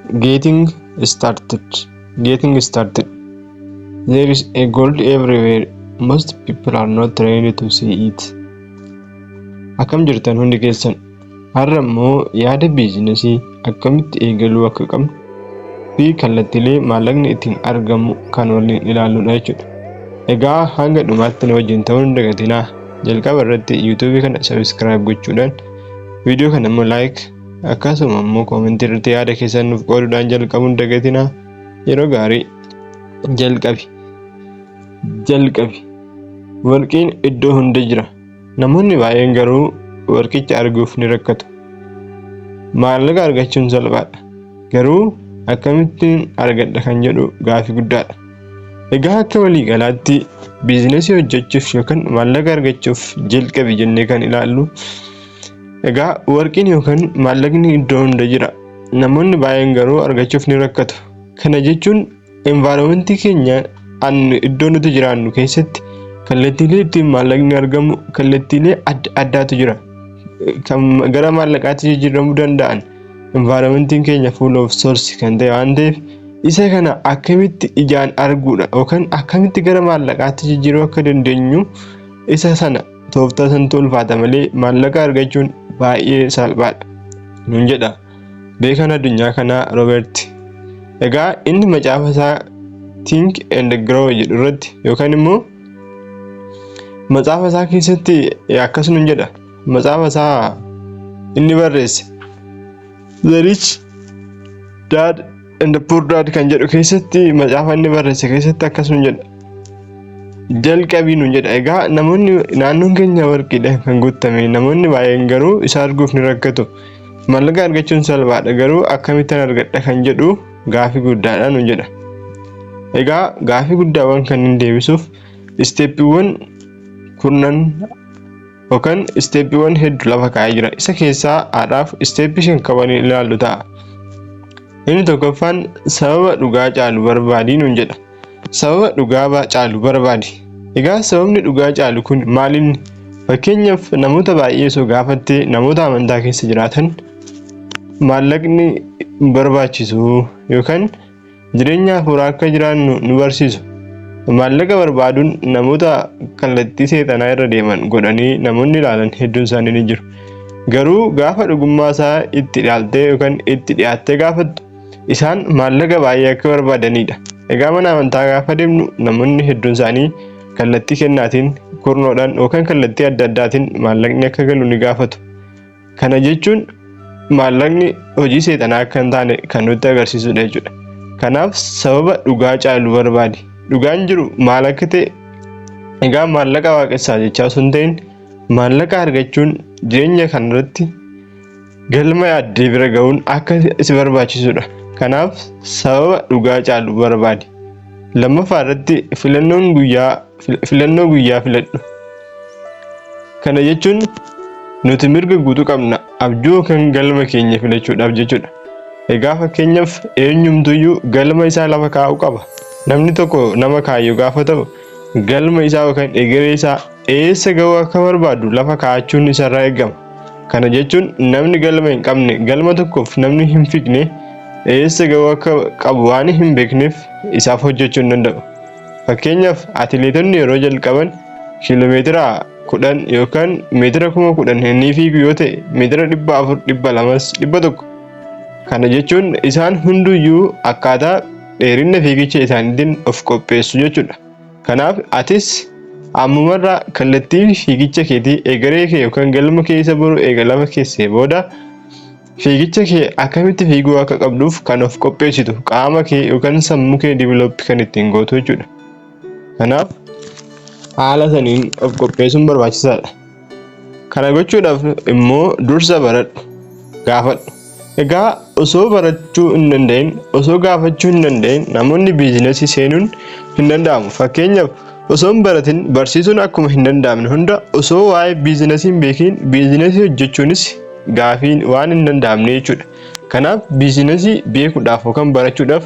Getting started. Getting started. There is a gold everywhere. Most people are not ready to see it. Akkam jirtan hundi keessan. Har'a immoo yaada biizinasii akkamitti eegaluu akka qabnu fi kallattiilee maallaqni ittiin argamu kan waliin ilaalluudha jechuudha. Egaa hanga dhumaatti na wajjin ta'uu hin dagatinaa. Jalqaba irratti YouTube kana subscribe gochuudhaan viidiyoo kana immoo like akkasuma immoo comment irratti yaada keessan nuuf qooduudhaan jalqabuu hin dagatinaa. Yeroo gaarii jalqabi. Warqiin iddoo hunda jira. Namoonni baay'een garuu warqicha arguuf ni rakkatu. Maallaqa argachuun salphaadha. Garuu akkamittiin argadha kan jedhu gaafii guddaadha. Egaa akka walii galaatti biizinasii hojjechuuf yookaan maallaqa argachuuf jalqabi jennee kan ilaallu. Egaa warqiin yookaan maallaqni iddoo hunda jira. Namoonni baay'een garuu argachuuf ni rakkatu. Kana jechuun environmentii keenya iddoo nuti jiraannu keessatti kallattiilee ittiin maallaqni argamu kallattiilee addaatu jira. Kan gara maallaqaatti jijjiiramuu danda'an environmentiin keenya full of source kan ta'e waan ta'eef isa kana akkamitti ijaan arguudha yookaan akkamitti gara maallaqaatti jijjiiruu akka dandeenyu isa sana tooftaa santu ulfaata malee maallaqa argachuun baay'ee salphaadha nun jedha beekan addunyaa kanaa Roobert. Egaa inni macaafa isaa Think and Grow jedhu irratti yookaan immoo macaafa isaa keessatti akkasuma jedha. Macaafa isaa inni barreesse The Rich Dad and the Poor Dad kan jedhu keessatti macaafa inni barreesse keessatti akkasuma jedha. Jalqabii nun jedha. Egaa namoonni naannoon keenya warqiidha kan guutame. Namoonni baay'een garuu isa arguuf ni rakkatu. Maallaqa argachuun salphaadha garuu akkamittiin argadha kan jedhu gaafii guddaadha nun jedha. Egaa gaafii guddaawwan kanneen deebisuuf isteeppiiwwan kurnan yookaan isteeppiiwwan hedduu lafa kaa'ee jira. Isa keessaa haadhaaf isteeppii 5 qaban ilaallu ta'a. Inni tokkoffaan sababa dhugaa caalu barbaadii nun jedha. Sababa dhugaa caalu barbaadi. Egaa sababni dhugaa caalu kun maalinni? Fakkeenyaaf namoota baay'ee soo gaafattee namoota amantaa keessa jiraatan maallaqni barbaachisu yookaan jireenya hafuuraa akka jiraannu nu barsiisu. Maallaqa barbaaduun namoota kallattii seexanaa irra deeman godhanii namoonni ilaalan hedduun isaanii ni jiru. Garuu gaafa dhugummaa isaa itti dhiyaattee yookaan itti dhiyaattee gaafattu isaan maallaqa baay'ee akka barbaadanidha. Egaa mana amantaa gaafa deemnu namoonni hedduun isaanii kallattii kennaatiin kurnoodhaan yookaan kallattii adda addaatiin maallaqni akka galu ni gaafatu. Kana jechuun maallaqni hojii seexanaa akka hin taane kan nutti agarsiisudha jechuudha. Kanaaf sababa dhugaa caalu barbaadi. Dhugaan jiru maal akka ta'e egaa maallaqa waaqessaa jechaa osoo hin ta'in maallaqa argachuun jireenya kanarratti galma yaaddee bira ga'uun akka si barbaachisudha. Kanaaf sababa dhugaa caalu barbaadi. Lammaffaa irratti filannoo guyyaa filadhu. Kana jechuun nuti mirga guutuu qabna abjuu yookaan galma keenya filachuudhaaf jechuudha. Egaa fakkeenyaaf eenyumtuyyuu galma isaa lafa kaa'uu qaba. Namni tokko nama kaayyoo gaafa ta'u galma isaa yookaan egeree isaa eessa ga'uu akka barbaadu lafa kaa'achuun isarraa eegama. Kana jechuun namni galma hin qabne galma tokkoof namni hin fiigne eessa ga'uu akka qabu waan hin beekneef isaaf hojjechuu hin danda'u. Fakkeenyaaf atileetonni yeroo jalqaban kiiloomeetira 10 yookaan meetira 10,000 inni fiigu yoo ta'e meetira 400, 200, 100. Kana jechuun isaan hunduyyuu akkaataa dheerina fiigicha isaaniitiin of qopheessu jechuudha. Kanaaf atis ammumarraa kallattii fiigicha keetii egeree kee yookaan galma kee isa boru eegalama keessee booda fiigicha kee akkamitti fiiguu akka qabduuf kan of qopheessitu qaama kee yookaan sammuu kee develop kan ittiin gootu jechuudha. Kanaaf haala saniin of qopheessuun barbaachisaadha. Kana gochuudhaaf immoo dursa baradhu, gaafadhu. Egaa osoo barachuu hin danda'in, osoo gaafachuu hin danda'in namoonni biizinasii seenuun hin danda'amu. Fakkeenyaaf osoo hin baratin barsiisuun akkuma hin danda'amne hunda osoo waa'ee biizinasii hin beekin biizinasii hojjechuunis gaafiin waan hin danda'amne jechuudha. Kanaaf biizinasii beekuudhaaf yookaan barachuudhaaf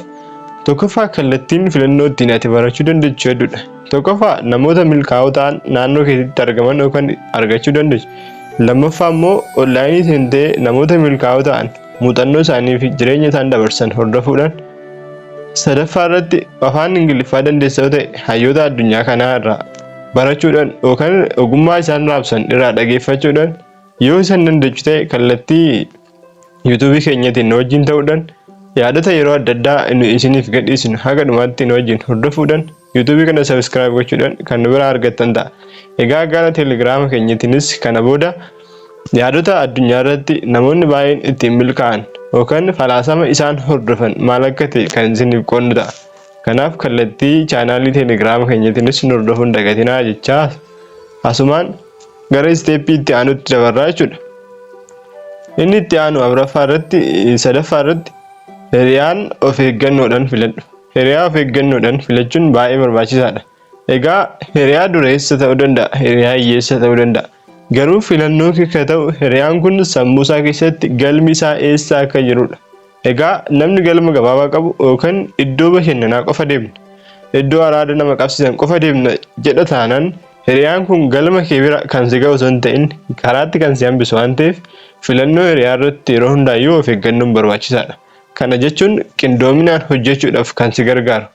tokkoffaa kallattiin filannoo ittiin ati barachuu dandeessu hedduudha. Tokkoffaa namoota milkaa'oo ta'an naannoo keessatti argaman yookaan argachuu dandeessu. Lammaffaa immoo onlaayinii seentee namoota milkaa'oo ta'an muuxannoo isaanii fi jireenya isaan dabarsan hordofuudhaan sadaffaa irratti afaan Ingiliffaa dandeessaa yoo ta'e hayyoota addunyaa kanaa irraa barachuudhaan yookaan ogummaa isaan raabsan irraa dhageeffachuudhaan yoo isaan dandeechu ta'e kallattii YouTube keenyatiin nu wajjin ta'uudhaan yaadota yeroo adda addaa isiniif gadhiisnu haga dhumaatti nu wajjin hordofuudhaan YouTube kana subscribe gochuudhaan kan nu biraa argattan ta'a. Egaa gara Telegram keenyatiinis kana booda yaadota addunyaa irratti namoonni baay'een ittiin milkaa'an yookaan falaasama isaan hordofan maal akka ta'e kan isiniif qoodnu ta'a. Kanaaf kallattii chaanaalii Telegram keenyatiinis nu hordofuun dagatinaa jechaa asumaan gara isteeppii itti aanutti dabarraa jechuudha. Inni itti aanu afuraffaa irratti sadaffaa irratti hiriyaan of eeggannoodhaan filadhu. Hiriyaa of eeggannoodhaan filachuun baay'ee barbaachisaadha. Egaa hiriyaa dureessa ta'uu danda'a, hiriyaa hiyyeessa ta'uu danda'a. Garuu filannoo akka ta'u hiriyaan kun sammuu isaa keessatti galmi isaa eessa akka jirudha. Egaa namni galma gabaabaa qabu yookaan iddoo bashannanaa qofa deemna, iddoo araada nama qabsiisan qofa deemna jedha taanaan hiriyaan kun galma kee bira kan si ga'u osoo hin ta'in karaatti kan si hambisu waan ta'eef filannoo hiriyaa irratti yeroo hundaayyuu of eeggannoon barbaachisaadha. Kana jechuun qindoominaan hojjechuudhaaf kan si gargaaru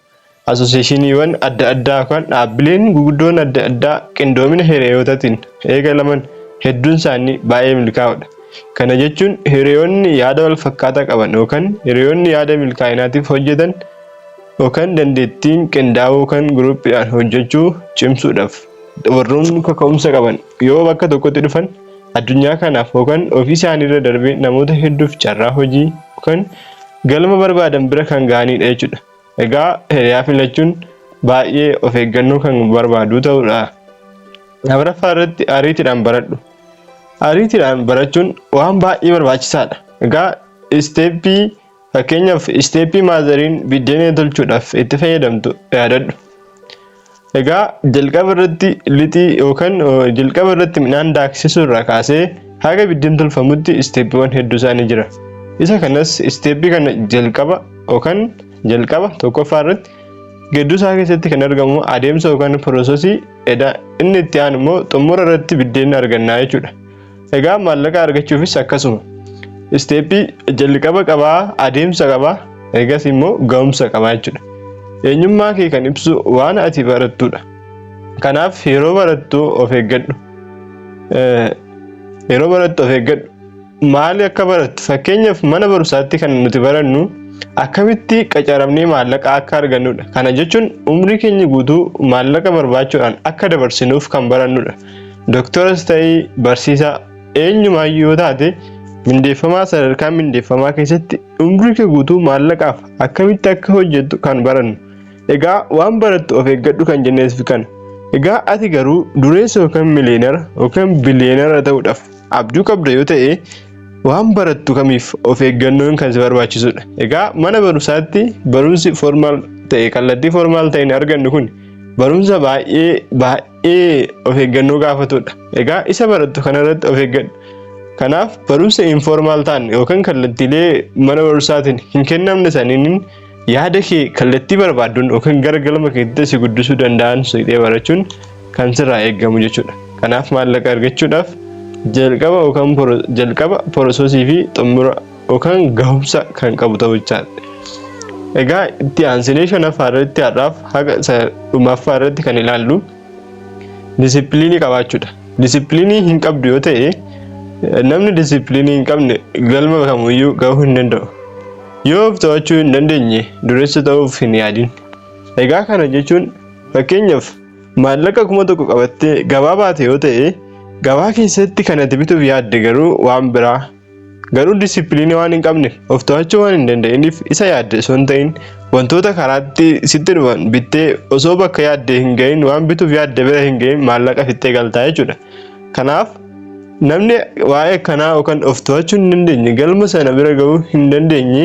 asooseeshiniiwwan adda addaa yookaan dhaabbileen gurguddoon adda addaa qindoomina hiriyootaatiin eegalaman hedduun isaanii baay'ee milkaa'oodha. Kana jechuun hiriyoonni yaada wal fakkaataa qaban yookaan hiriyoonni yaada milkaa'inaatiif hojjetan yookaan dandeettiin qindaa'oo yookaan guruuppiidhaan hojjechuu cimsuudhaaf warroonni kaka'umsa qaban yoo bakka tokkotti dhufan addunyaa kanaaf yookaan ofii isaaniirra darbee namoota hedduuf carraa hojii yookaan galma barbaadan bira kan ga'anidha jechuudha. Egaa hiriyaa filachuun baay'ee of eeggannoo kan barbaadu ta'udha. Afuraffaa irratti ariitiidhaan baradhu. Ariitiidhaan barachuun waan baay'ee barbaachisaadha. Egaa isteeppii fakkeenyaaf isteeppii maazariin biddeena tolchuudhaaf itti fayyadamtu yaadadhu. Egaa jalqaba irratti lixii yookaan jalqaba irratti midhaan daaksisuu irraa kaasee haga biddeen tolfamutti isteeppiiwwan hedduu isaanii jira. Isa kanas isteeppii kana jalqaba tokkoffaa irratti gidduu isaa keessatti kan argamu adeemsa yookaan piroosesii inni itti aanu immoo xumura irratti biddeen argannaa jechuudha. Egaa maallaqa argachuufis akkasuma isteeppii jalqaba qabaa, adeemsa qabaa, eegas immoo ga'umsa qabaa jechuudha. Eenyummaa kee kan ibsu waan ati barattudha. Kanaaf yeroo barattu of eeggadhu. Maali akka barattu fakkeenyaaf mana barumsaatti kan nuti barannu akkamitti qacaramnee maallaqa akka argannudha. Kana jechuun umrii keenya guutuu maallaqa barbaachuudhaan akka dabarsinuuf kan barannudha. Dooktaras ta'ee barsiisaa eenyumaayyuu yoo taate mindeeffamaa sadarkaa mindeeffamaa keessatti umrii kee guutuu maallaqaaf akkamitti akka hojjettu kan barannu. Egaa waan barattu of eeggadhu kan jenneesif kana. Egaa ati garuu dureessa yookaan miliyeenara yookaan biliyeenara ta'uudhaaf abjuu qabda yoo ta'e waan barattu kamiif of eeggannoon kan si barbaachisudha. Egaa mana barumsaatti barumsi formaal ta'e kallattii formaal ta'een argannu kun barumsa baay'ee of eeggannoo gaafatudha. Egaa isa barattu kanarratti of eeggadhu. Kanaaf barumsa informaal ta'an yookaan kallattiilee mana barumsaatiin hin kennamne saniin yaada kee kallattii barbaadduun yookaan gara galma keetti si guddisuu danda'an siqee barachuun kan sirraa eeggamu jechuudha. Kanaaf maallaqa argachuudhaaf jalqaba piroosesii fi xumura yookaan ga'umsa kan qabu ta'uu jechaadha. Egaa itti aansinee shanaffaa irratti har'aaf haga dhumaffaa irratti kan ilaallu disipiliinii qabaachuudha. Disipiliinii hin qabdu yoo ta'e namni disipiliinii hin qabne galma kamiyyuu gahuu hin danda'u. Yoo of to'achuu hin dandeenye dureessa ta'uuf hin yaadin. Egaa kana jechuun fakkeenyaaf maallaqa 1,000 qabattee gabaa baate yoo ta'e gabaa keessatti kan ati bituuf yaadde garuu waan biraa. Garuu disipiliinii waan hin qabne of to'achuu waan hin danda'iniif isa yaadde osoo hin ta'in wantoota karaatti sitti dhufan bittee osoo bakka yaadde hin gahin waan bituuf yaadde bira hin gahin maallaqa fixxee galtaa jechuudha. Kanaaf namni waa'ee kanaa yookaan of to'achuu hin dandeenye galma sana bira gahuu hin dandeenye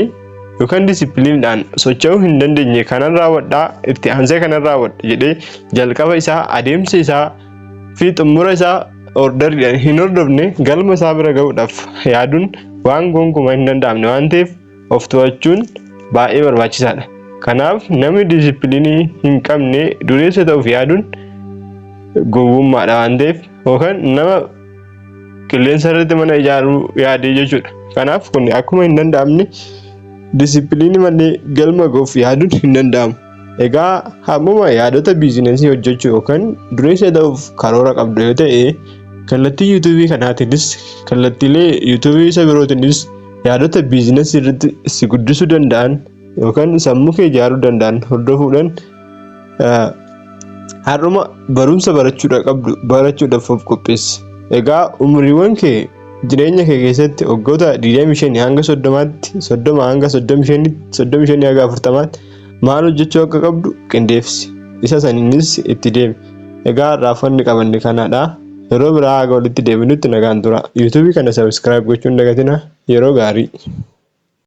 yookaan disipiliinidhaan socho'uu hin dandeenye kanan raawwadhaa itti aansee kanan raawwadha jedhee jalqaba isaa adeemsa isaa fi xumura isaa orderiidhaan hin hordofne galma isaa bira gahuudhaaf yaaduun waan gonkumaa hin danda'amne waan ta'eef of to'achuun baay'ee barbaachisaadha. Kanaaf namni disipiliinii hin qabne dureessa ta'uuf yaaduun gowwummaadha waan ta'eef yookaan nama qilleensa irratti mana ijaaruu yaadee jechuudha. Kanaaf kun akkuma hin danda'amne disipiliinii malee galma ga'uuf yaaduun hin danda'amu. Egaa hammuma yaadota biizinesii hojjechuu yookaan dureessa ta'uuf karoora qabdu yoo ta'e kallattii yuutuubii kanaatiinis kallattiilee yuutuubii isa birootiinis yaadota biizinesii irratti si guddisuu danda'an yookaan sammuu kee ijaaruu danda'an hordofuudhaan har'uma barumsa barachuudhaaf of qopheessi. Egaa umriiwwan kee jireenya kee keessatti waggoota 25 hanga 30tti 30 hanga 35 hanga 40tti maal hojjechuu akka qabdu qindeessi. Isa saniinis itti deemi. Egaa raafonni qabanne kanadha. Yeroo biraa haga walitti deebinutti nagaan tura. YouTube kana subscribe gochuun dagatina. Yeroo gaarii.